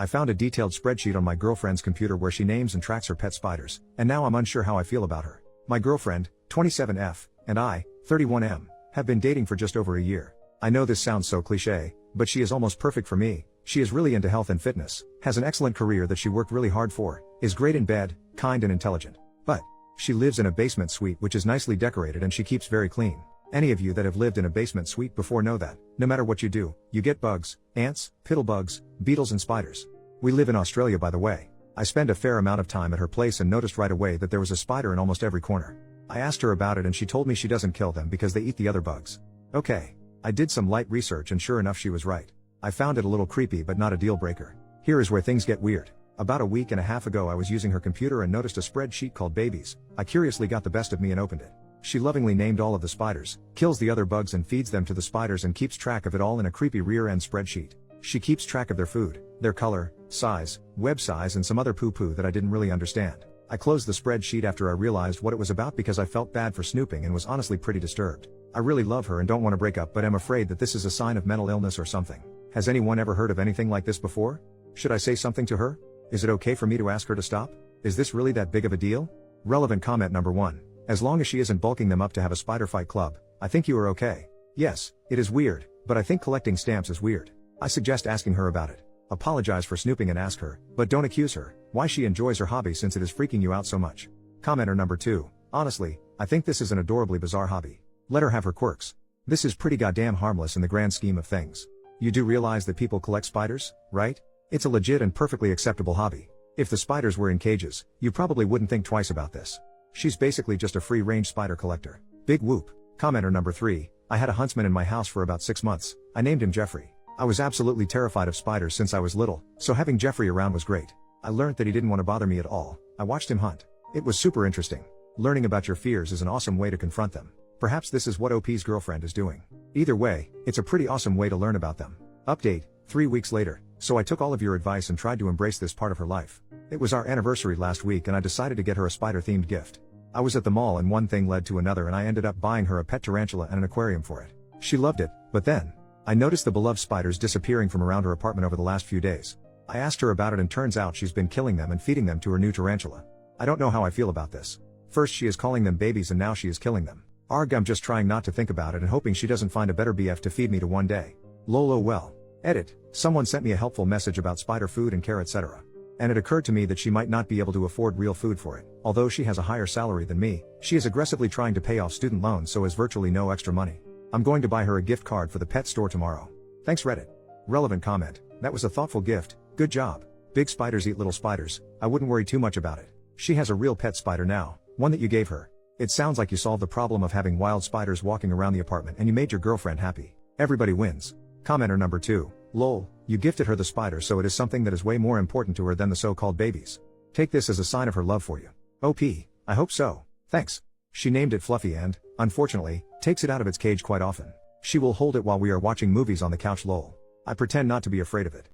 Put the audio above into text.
I found a detailed spreadsheet on my girlfriend's computer where she names and tracks her pet spiders, and now I'm unsure how I feel about her. My girlfriend, 27F, and I, 31M, have been dating for just over a year. I know this sounds so cliché, but she is almost perfect for me. She is really into health and fitness, has an excellent career that she worked really hard for, is great in bed, kind and intelligent. But she lives in a basement suite which is nicely decorated and she keeps very clean. Any of you that have lived in a basement suite before know that, no matter what you do, you get bugs, ants, piddlebugs, beetles and spiders. We live in Australia, by the way. I spend a fair amount of time at her place and noticed right away that there was a spider in almost every corner. I asked her about it and she told me she doesn't kill them because they eat the other bugs. Okay. I did some light research and sure enough she was right. I found it a little creepy but not a deal breaker. Here is where things get weird. About a week and a half ago I was using her computer and noticed a spreadsheet called babies. I curiously got the best of me and opened it. She lovingly named all of the spiders, kills the other bugs and feeds them to the spiders and keeps track of it all in a creepy rear-end spreadsheet. She keeps track of their food, their color, size, web size and some other poo-poo that I didn't really understand. I closed the spreadsheet after I realized what it was about because I felt bad for snooping and was honestly pretty disturbed. I really love her and don't want to break up, but am afraid that this is a sign of mental illness or something. Has anyone ever heard of anything like this before? Should I say something to her? Is it okay for me to ask her to stop? Is this really that big of a deal? Relevant comment number 1. As long as she isn't bulking them up to have a spider fight club, I think you are okay. Yes, it is weird, but I think collecting stamps is weird. I suggest asking her about it. Apologize for snooping and ask her, but don't accuse her, why she enjoys her hobby since it is freaking you out so much. Commenter number 2. Honestly, I think this is an adorably bizarre hobby. Let her have her quirks. This is pretty goddamn harmless in the grand scheme of things. You do realize that people collect spiders, right? It's a legit and perfectly acceptable hobby. If the spiders were in cages, you probably wouldn't think twice about this. She's basically just a free-range spider collector. Big whoop. Commenter number 3. I had a huntsman in my house for about 6 months. I named him Jeffrey. I was absolutely terrified of spiders since I was little, so having Jeffrey around was great. I learned that he didn't want to bother me at all. I watched him hunt. It was super interesting. Learning about your fears is an awesome way to confront them. Perhaps this is what OP's girlfriend is doing. Either way, it's a pretty awesome way to learn about them. Update, 3 weeks later, so I took all of your advice and tried to embrace this part of her life. It was our anniversary last week and I decided to get her a spider-themed gift. I was at the mall and one thing led to another and I ended up buying her a pet tarantula and an aquarium for it. She loved it, but then I noticed the beloved spiders disappearing from around her apartment over the last few days. I asked her about it and turns out she's been killing them and feeding them to her new tarantula. I don't know how I feel about this. First she is calling them babies and now she is killing them. Arg, I'm just trying not to think about it and hoping she doesn't find a better BF to feed me to one day. Lolo well. Edit. Someone sent me a helpful message about spider food and care etc. And it occurred to me that she might not be able to afford real food for it. Although she has a higher salary than me, she is aggressively trying to pay off student loans so has virtually no extra money. I'm going to buy her a gift card for the pet store tomorrow. Thanks Reddit. Relevant comment. That was a thoughtful gift, good job. Big spiders eat little spiders, I wouldn't worry too much about it. She has a real pet spider now, one that you gave her. It sounds like you solved the problem of having wild spiders walking around the apartment and you made your girlfriend happy. Everybody wins. Commenter number 2. Lol, you gifted her the spider so it is something that is way more important to her than the so-called babies. Take this as a sign of her love for you. OP, I hope so. Thanks. She named it Fluffy and, unfortunately, takes it out of its cage quite often. She will hold it while we are watching movies on the couch lol. I pretend not to be afraid of it.